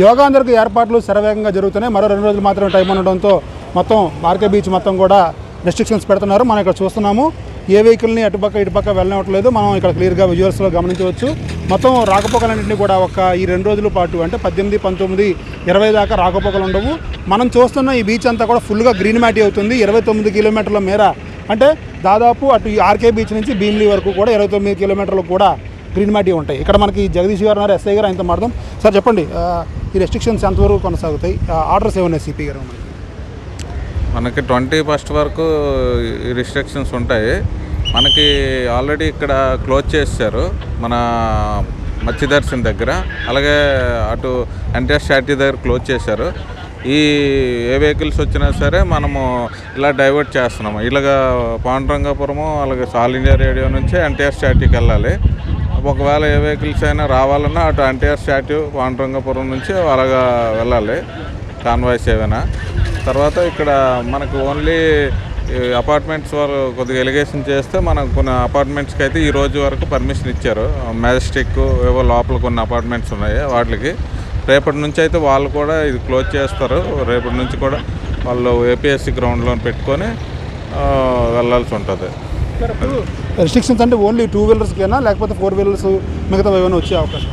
యోగాంధ్రకు ఏర్పాట్లు శరవేగంగా జరుగుతున్నాయి. మరో 2 రోజులు మాత్రమే టైం ఉండడంతో మొత్తం ఆర్కే బీచ్ మొత్తం కూడా రెస్ట్రిక్షన్స్ పెడుతున్నారు. మనం ఇక్కడ చూస్తున్నాము, ఏ వెహికల్ని ఇటుపక్క వెళ్ళనివ్వట్లేదు. మనం ఇక్కడ క్లియర్గా విజువల్స్లో గమనించవచ్చు. మొత్తం రాకపోకలన్నింటినీ కూడా ఈ 2 రోజుల పాటు అంటే 18, 19, 20 దాకా రాకపోకలు ఉండవు. మనం చూస్తున్న ఈ బీచ్ అంతా కూడా ఫుల్గా గ్రీన్ మ్యాటీ అవుతుంది. 29 కిలోమీటర్ల మేర అంటే దాదాపు అటు ఆర్కే బీచ్ నుంచి భీమిలి వరకు కూడా 29 కిలోమీటర్లు కూడా గ్రీన్ మ్యాటీ ఉంటాయి. ఇక్కడ మనకి జగదీష్ గారు ఉన్నారు, ఎస్ఐ గారు, ఆయనతో మాట్లాడదాం. సార్ చెప్పండి, ఈ రెస్ట్రిక్షన్స్ ఎంతవరకు కొనసాగుతాయి? ఆర్డర్స్ ఏమన్నాయి సిపి గారు? మనకి 21 వరకు రిస్ట్రిక్షన్స్ ఉంటాయి. మనకి ఆల్రెడీ ఇక్కడ క్లోజ్ చేశారు మన మత్స్యదర్శన్ దగ్గర, అలాగే అటు ఎన్టీఆర్ స్టాట్యూ దగ్గర క్లోజ్ చేశారు. ఏ వెహికల్స్ వచ్చినా సరే మనము ఇలా డైవర్ట్ చేస్తున్నాము. ఇలాగ పాండురంగాపురము అలాగే ఆల్ ఇండియా రేడియో నుంచి ఎన్టీఆర్ స్టాట్యూకి వెళ్ళాలి. ఒకవేళ ఏ వెహికల్స్ అయినా రావాలన్నా అటు ఎన్టీఆర్ స్టాట్యూ పాండురంగాపురం నుంచి అలాగా వెళ్ళాలి, కాన్వాయ్స్ ఏవైనా. తర్వాత ఇక్కడ మనకు ఓన్లీ అపార్ట్మెంట్స్ వారు కొద్దిగా ఎలిగేషన్ చేస్తే మనకు కొన్ని అపార్ట్మెంట్స్కి అయితే ఈ రోజు వరకు పర్మిషన్ ఇచ్చారు. మెజెస్టిక్ ఏవో లోపల కొన్ని అపార్ట్మెంట్స్ ఉన్నాయి, వాటికి రేపటి నుంచి అయితే వాళ్ళు కూడా ఇది క్లోజ్ చేస్తారు. రేపటి నుంచి కూడా వాళ్ళు ఏపీఎస్సీ గ్రౌండ్లో పెట్టుకొని వెళ్ళాల్సి ఉంటుంది. రెస్ట్రిక్షన్స్ అంటే ఓన్లీ 2 వీలర్స్కేనా లేకపోతే 4 వీలర్స్ మిగతా ఏమైనా వచ్చే అవకాశం?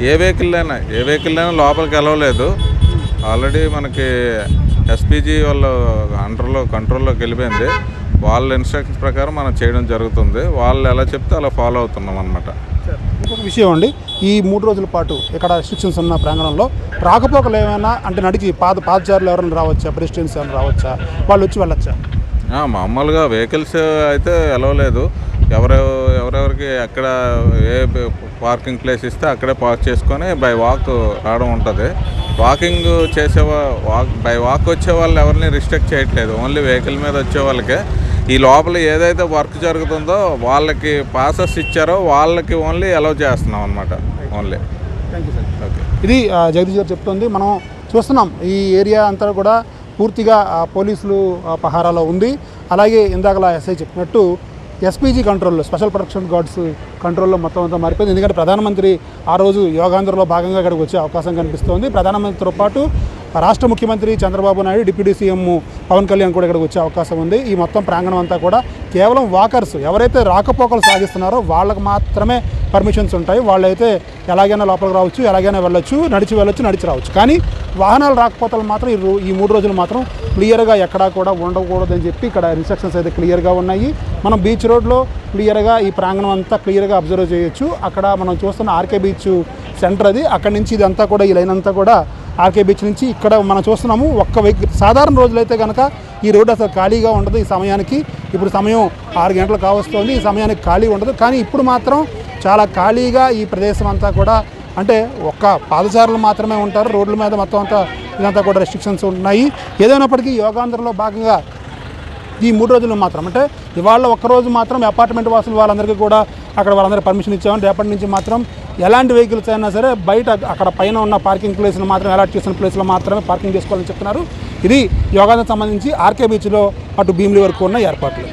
ఏ వెహికల్ అయినా లోపలికి వెళ్ళలేదు. ఆల్రెడీ మనకి ఎస్పీజీ వాళ్ళ కంట్రోల్లోకి వెళ్ళిపోయింది. వాళ్ళ ఇన్స్ట్రక్షన్స్ ప్రకారం మనం చేయడం జరుగుతుంది. వాళ్ళు ఎలా చెప్తే అలా ఫాలో అవుతున్నాం అన్నమాట. ఇంకొక విషయం అండి, ఈ 3 రోజుల పాటు ఇక్కడ రెస్ట్రిక్షన్స్ ఉన్న ప్రాంగణంలో రాకపోకలు ఏమైనా అంటే నడిచి పాదచారులు ఎవరైనా రావచ్చా, పెడెస్ట్రియన్స్ ఎవరైనా రావచ్చా, వాళ్ళు వచ్చి వెళ్ళొచ్చా? మామూలుగా వెహికల్స్ అయితే ఎలవలేదు. ఎవరెవరికి ఎక్కడ ఏ పార్కింగ్ ప్లేస్ ఇస్తే అక్కడే పార్క్ చేసుకొని బై వాక్ రావడం ఉంటుంది. బై వాక్ వచ్చే వాళ్ళు ఎవరిని రిస్ట్రిక్ట్ చేయట్లేదు. ఓన్లీ వెహికల్ మీద వచ్చే వాళ్ళకే ఈ లోపల ఏదైతే వర్క్ జరుగుతుందో వాళ్ళకి పాసెస్ ఇచ్చారో వాళ్ళకి ఓన్లీ అలౌ చేస్తున్నాం అనమాట. Only. Thank you sir. Okay, ఇది జగదీష్ గారు చెప్తుంది. మనం చూస్తున్నాం ఈ ఏరియా అంతా కూడా పూర్తిగా పోలీసులు పహారాలో ఉంది. అలాగే ఇందాకలా ఎస్ఐ చెప్పినట్టు ఎస్పీజీ కంట్రోల్లో, స్పెషల్ ప్రొటెక్షన్ గార్డ్స్ కంట్రోల్లో మొత్తం అంతా మారిపోయింది. ఎందుకంటే ప్రధానమంత్రి ఆ రోజు యోగాంధ్రలో భాగంగా ఇక్కడికి వచ్చే అవకాశం కనిపిస్తోంది. ప్రధానమంత్రితో పాటు రాష్ట్ర ముఖ్యమంత్రి చంద్రబాబు నాయుడు, డిప్యూటీ సీఎం పవన్ కళ్యాణ్ కూడా ఇక్కడికి వచ్చే అవకాశం ఉంది. ఈ మొత్తం ప్రాంగణం అంతా కూడా కేవలం వాకర్స్ ఎవరైతే రాకపోకలు సాగిస్తున్నారో వాళ్ళకి మాత్రమే పర్మిషన్స్ ఉంటాయి. వాళ్ళైతే ఎలాగైనా లోపలికి రావచ్చు, ఎలాగైనా వెళ్ళొచ్చు, నడిచి రావచ్చు. కానీ వాహనాలు రాకపోతలు మాత్రం ఈ 3 రోజులు మాత్రం క్లియర్గా ఎక్కడా కూడా ఉండకూడదని చెప్పి ఇక్కడ ఇన్స్ట్రక్షన్స్ అయితే క్లియర్గా ఉన్నాయి. మనం బీచ్ రోడ్లో క్లియర్గా ఈ ప్రాంగణం అంతా క్లియర్గా అబ్జర్వ్ చేయొచ్చు. అక్కడ మనం చూస్తున్న ఆర్కే బీచ్ సెంటర్ అది. అక్కడి నుంచి ఇదంతా కూడా ఈ లైన్ అంతా కూడా ఆర్కే బీచ్ నుంచి ఇక్కడ మనం చూస్తున్నాము. ఒక్క వెహికల్ సాధారణ రోజులైతే కనుక ఈ రోడ్డు అసలు ఖాళీగా ఉండదు. ఈ సమయానికి ఇప్పుడు సమయం 6 గంటలు కావస్తోంది. ఈ సమయానికి ఖాళీ ఉండదు. కానీ ఇప్పుడు మాత్రం చాలా ఖాళీగా ఈ ప్రదేశం అంతా కూడా, అంటే ఒక్క పాదచారులు మాత్రమే ఉంటారు. రోడ్ల మీద మొత్తం అంతా ఇదంతా కూడా రెస్ట్రిక్షన్స్ ఉన్నాయి. ఏదైనప్పటికీ యోగాంధ్రలో భాగంగా ఈ 3 రోజులు మాత్రం, అంటే ఇవాళ ఒక్కరోజు మాత్రం అపార్ట్మెంట్ వాసులు వాళ్ళందరికీ కూడా అక్కడ వాళ్ళందరికీ పర్మిషన్ ఇచ్చామని, రేపటి నుంచి మాత్రం ఎలాంటి వెహికల్స్ అయినా సరే బయట అక్కడ పైన ఉన్న పార్కింగ్ ప్లేస్లో మాత్రం, అలాట్ చేసిన ప్లేస్లో మాత్రమే పార్కింగ్ చేసుకోవాలని చెప్తున్నారు. ఇది యోగాంధ్రకు సంబంధించి ఆర్కే బీచ్లో అటు భీమిలి వరకు ఉన్న ఏర్పాట్లు.